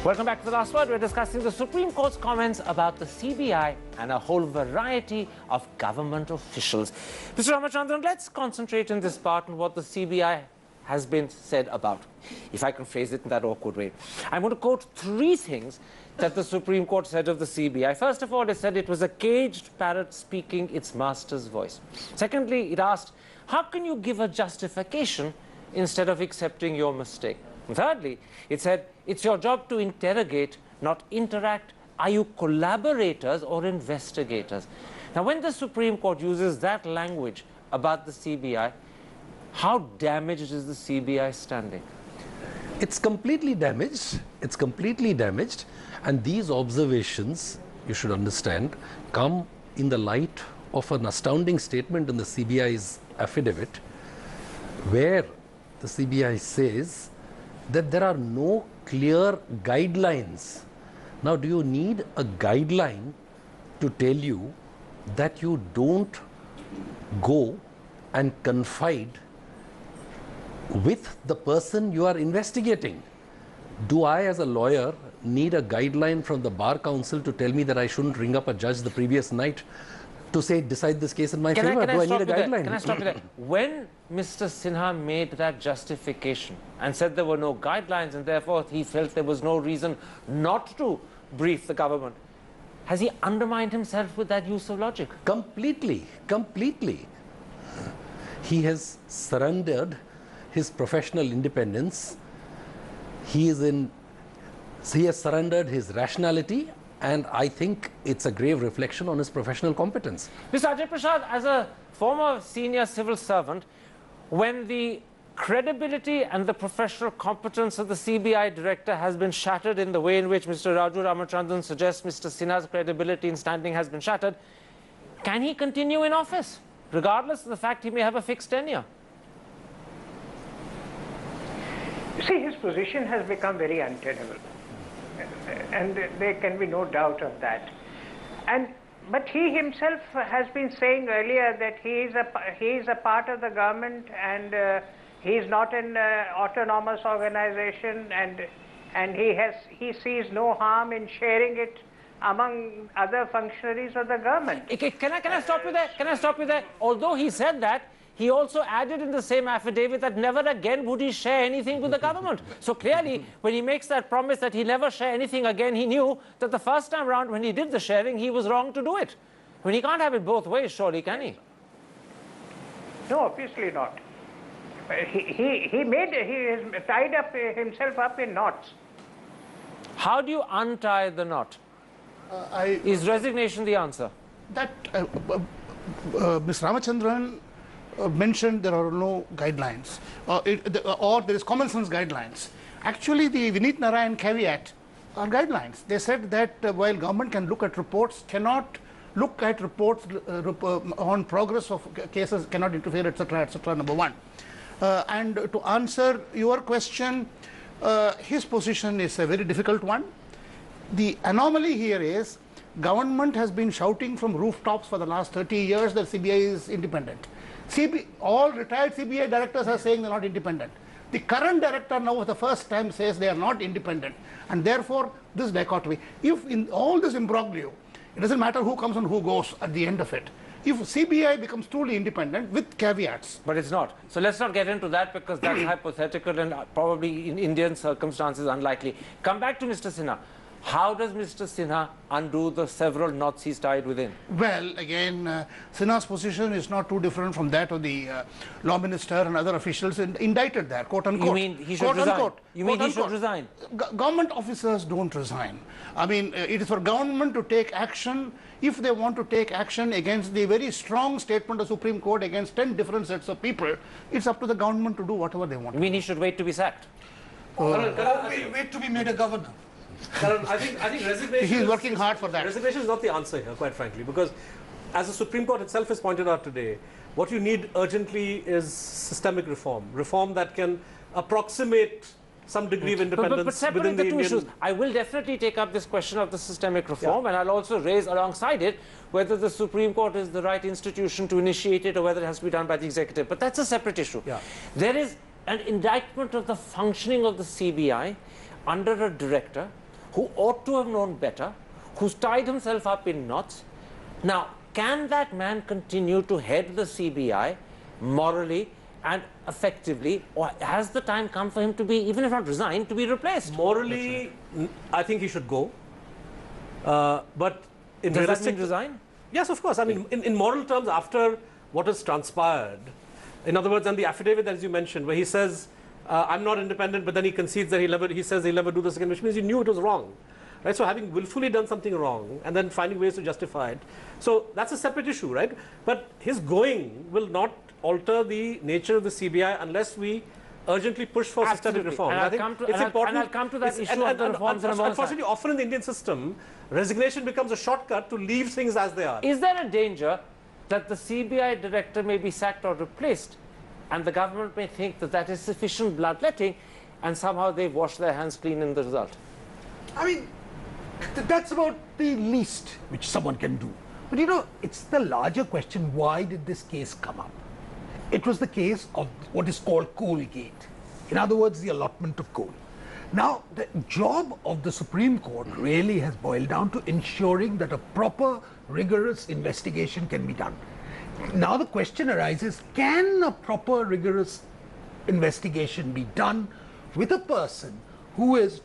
Welcome back to The Last Word. We're discussing the Supreme Court's comments about the CBI and a whole variety of government officials. Mr. Ramachandran, let's concentrate in this part on what the CBI has been said about, if I can phrase it in that awkward way. I'm going to quote three things that the Supreme Court said of the CBI. First of all, it said it was a caged parrot speaking its master's voice. Secondly, it asked, how can you give a justification instead of accepting your mistake? And thirdly, it said, it's your job to interrogate, not interact. Are you collaborators or investigators? Now, when the Supreme Court uses that language about the CBI, how damaged is the CBI standing? It's completely damaged. It's completely damaged. And these observations, you should understand, come in the light of an astounding statement in the CBI's affidavit, where the CBI says that there are no clear guidelines. Now, do you need a guideline to tell you that you don't go and confide with the person you are investigating? Do I, as a lawyer, need a guideline from the Bar Council to tell me that I shouldn't ring up a judge the previous night to say, decide this case in my favor? Do I need a guideline? Can I stop you there? When Mr. Sinha made that justification and said there were no guidelines and therefore he felt there was no reason not to brief the government, has he undermined himself with that use of logic? Completely, completely. He has surrendered his professional independence. He has surrendered his rationality, and I think it's a grave reflection on his professional competence. Mr. Ajay Prasad, as a former senior civil servant, when the credibility and the professional competence of the CBI director has been shattered in the way in which Mr. Raju Ramachandran suggests Mr. Sinha's credibility and standing has been shattered, can he continue in office, regardless of the fact he may have a fixed tenure? You see, his position has become very untenable. And there can be no doubt of that. But he himself has been saying earlier that he is a part of the government, and he is not an autonomous organization, and he sees no harm in sharing it among other functionaries of the government. Okay, can I stop you there? Can I stop you there? Although he said that, he also added in the same affidavit that never again would he share anything with the government. So clearly, when he makes that promise that he'll never share anything again, he knew that the first time around when he did the sharing, he was wrong to do it. I mean, he can't have it both ways, surely, can he? No, obviously not. He has tied himself up in knots. How do you untie the knot? Is resignation the answer? That Ms. Ramachandran mentioned there are no guidelines, or there is common sense guidelines. Actually, the Vineet Narayan caveat are guidelines. They said that while government can look at reports, cannot look at reports on progress of cases, cannot interfere, etc., number one. And to answer your question, his position is a very difficult one. The anomaly here is government has been shouting from rooftops for the last 30 years that CBI is independent. All retired CBI directors are saying they're not independent. The current director now for the first time says they are not independent, and therefore this dichotomy. If in all this imbroglio, it doesn't matter who comes and who goes at the end of it. If CBI becomes truly independent with caveats. But it's not. So let's not get into that, because that's hypothetical and probably in Indian circumstances unlikely. Come back to Mr. Sinha. How does Mr. Sinha undo the several knots he's tied within? Well, again, Sinha's position is not too different from that of the law minister and other officials indicted there, quote unquote. You mean he should resign? You mean he should resign? Government officers don't resign. I mean, it is for government to take action if they want to take action against the very strong statement of Supreme Court against 10 different sets of people. It's up to the government to do whatever they want. You mean he should wait to be sacked? Wait to be made a governor. Karan, I think resignation. He's working hard for that. Resignation is not the answer here, quite frankly, because as the Supreme Court itself has pointed out today, what you need urgently is systemic reform, reform that can approximate some degree of independence but separating within the two issues. I will definitely take up this question of the systemic reform, and I'll also raise alongside it whether the Supreme Court is the right institution to initiate it or whether it has to be done by the executive. But that's a separate issue. There is an indictment of the functioning of the CBI under a director who ought to have known better, who's tied himself up in knots. Now, can that man continue to head the CBI morally and effectively, or has the time come for him to be, even if not resigned, to be replaced? Morally, I think he should go. But in Does that realistic, mean resign? Yes, of course. I mean, in moral terms, after what has transpired, in other words, and the affidavit that, as you mentioned, where he says, I'm not independent, but then he concedes that he says he'll never do this again, which means he knew it was wrong. Right? So having willfully done something wrong and then finding ways to justify it. So that's a separate issue, right? But his going will not alter the nature of the CBI unless we urgently push for systemic reform. And I think it's important. And I'll come to that issue of the reforms in a moment. Unfortunately, often in the Indian system, resignation becomes a shortcut to leave things as they are. Is there a danger that the CBI director may be sacked or replaced, and the government may think that that is sufficient bloodletting, and somehow they've washed their hands clean in the result? I mean, that's about the least which someone can do. But you know, it's the larger question, why did this case come up? It was the case of what is called Coalgate. In other words, the allotment of coal. Now, the job of the Supreme Court really has boiled down to ensuring that a proper, rigorous investigation can be done. Now the question arises, can a proper, rigorous investigation be done with a person who is,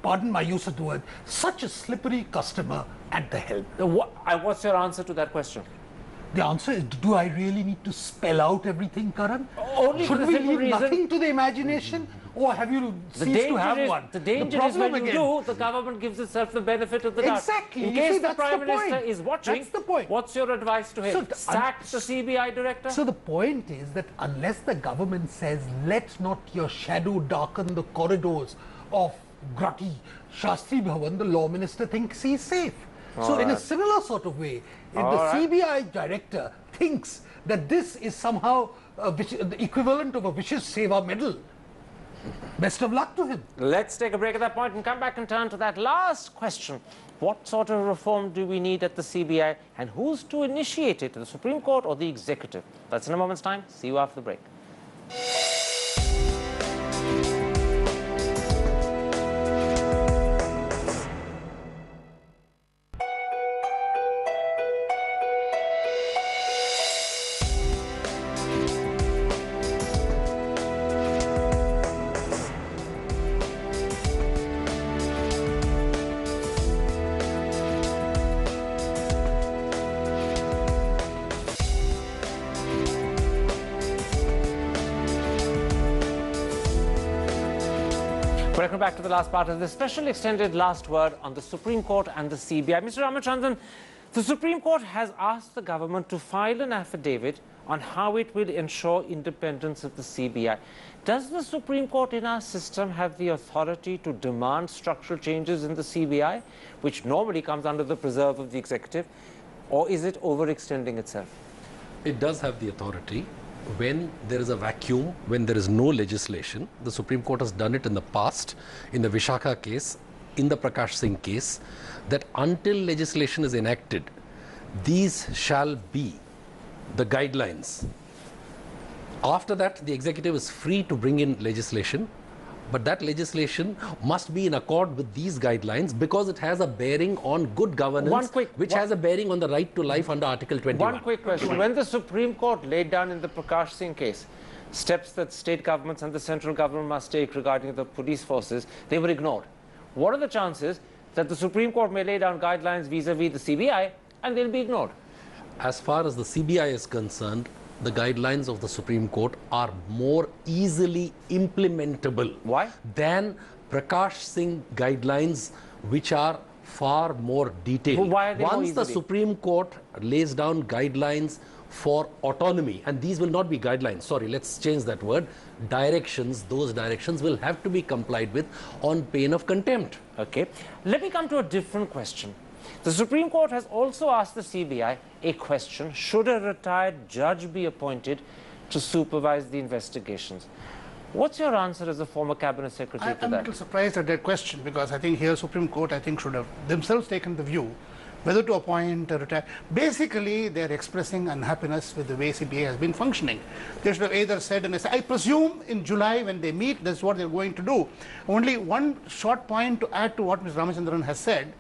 pardon my use of the word, such a slippery customer at the helm? What's your answer to that question? The answer is, do I really need to spell out everything, Karan? Only for Should the we simple leave reason, nothing to the imagination? Or have you ceased to have one? The danger is when you do, the government gives itself the benefit of the doubt. Exactly. In You case see, the that's Prime the Minister point. is watching, That's the point. what's your advice to him? Sack the CBI director? So the point is that unless the government says, let not your shadow darken the corridors of Grati Shastri Bhavan, the law minister thinks he's safe. So in a similar sort of way, if the CBI director thinks that this is somehow the equivalent of a vicious seva medal, best of luck to him. Let's take a break at that point and come back and turn to that last question. What sort of reform do we need at the CBI, and who's to initiate it, the Supreme Court or the executive? That's in a moment's time. See you after the break. Welcome back to the last part of this special extended last word on the Supreme Court and the CBI. Mr. Ramachandran, the Supreme Court has asked the government to file an affidavit on how it will ensure independence of the CBI. Does the Supreme Court in our system have the authority to demand structural changes in the CBI, which normally comes under the preserve of the executive, or is it overextending itself? It does have the authority. When there is a vacuum, when there is no legislation, the Supreme Court has done it in the past, in the Vishakha case, in the Prakash Singh case, that until legislation is enacted, these shall be the guidelines. After that, the executive is free to bring in legislation, but that legislation must be in accord with these guidelines because it has a bearing on good governance, which has a bearing on the right to life under Article 21. One quick question. When the Supreme Court laid down in the Prakash Singh case steps that state governments and the central government must take regarding the police forces, they were ignored. What are the chances that the Supreme Court may lay down guidelines vis-a-vis the CBI and they'll be ignored? As far as the CBI is concerned, the guidelines of the Supreme Court are more easily implementable. Why? Than Prakash Singh guidelines, which are far more detailed. Well, why are they more Once the easily? Supreme Court lays down guidelines for autonomy, and these will not be guidelines, sorry, let's change that word, directions, those directions will have to be complied with on pain of contempt. Okay. Let me come to a different question. The Supreme Court has also asked the CBI a question: should a retired judge be appointed to supervise the investigations? What's your answer as a former cabinet secretary to I'm a that? little surprised at that question, because I think here Supreme Court should have themselves taken the view whether to appoint or retire. Basically, they're expressing unhappiness with the way CBI has been functioning. They should have either said, and I presume in July when they meet, that's what they're going to do. Only one short point to add to what Mr. Ramachandran has said,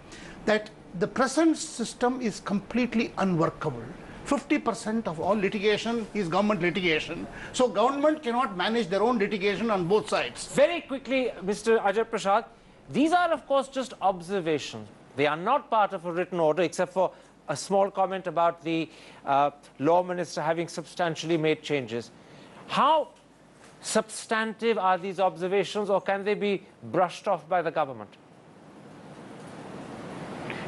that the present system is completely unworkable. 50% of all litigation is government litigation. So government cannot manage their own litigation on both sides. Very quickly, Mr. Ajay Prasad, these are of course just observations. They are not part of a written order, except for a small comment about the law minister having substantially made changes. How substantive are these observations, or can they be brushed off by the government?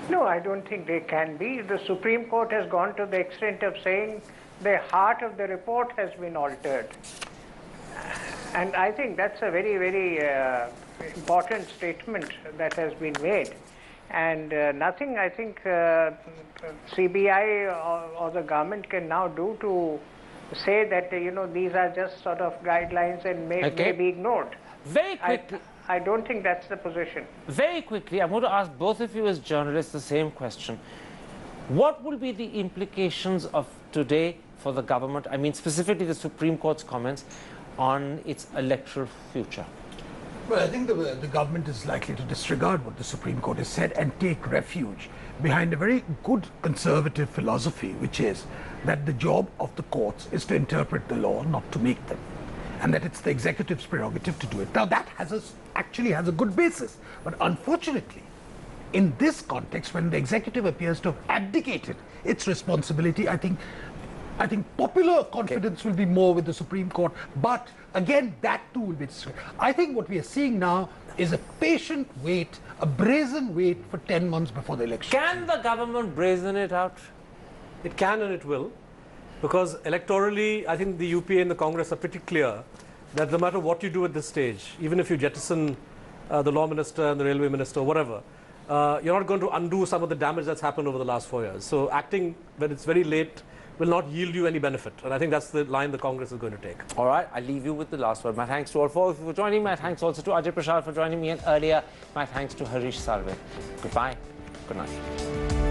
No, I don't think they can be. The Supreme Court has gone to the extent of saying the heart of the report has been altered. And I think that's a very, very important statement that has been made. And nothing, I think, CBI or the government can now do to say that, you know, these are just sort of guidelines and may be ignored. Very quickly. I don't think that's the position. Very quickly, I'm going to ask both of you as journalists the same question. What will be the implications of today for the government, I mean specifically the Supreme Court's comments, on its electoral future? Well, I think the government is likely to disregard what the Supreme Court has said and take refuge behind a very good conservative philosophy, which is that the job of the courts is to interpret the law, not to make them, and that it's the executive's prerogative to do it. Now, that actually has a good basis, but unfortunately, in this context, when the executive appears to have abdicated its responsibility, I think popular confidence will be more with the Supreme Court, but again, that too will be destroyed. I think what we are seeing now is a patient wait, a brazen wait for 10 months before the election. Can the government brazen it out? It can and it will, because electorally, I think the UPA and the Congress are pretty clear that no matter what you do at this stage, even if you jettison the law minister and the railway minister, whatever, you're not going to undo some of the damage that's happened over the last 4 years. So acting when it's very late will not yield you any benefit. And I think that's the line the Congress is going to take. All right, I'll leave you with the last word. My thanks to all four of you for joining. My thanks also to Ajay Prasad for joining me, and earlier, my thanks to Harish Salve. Goodbye. Good night.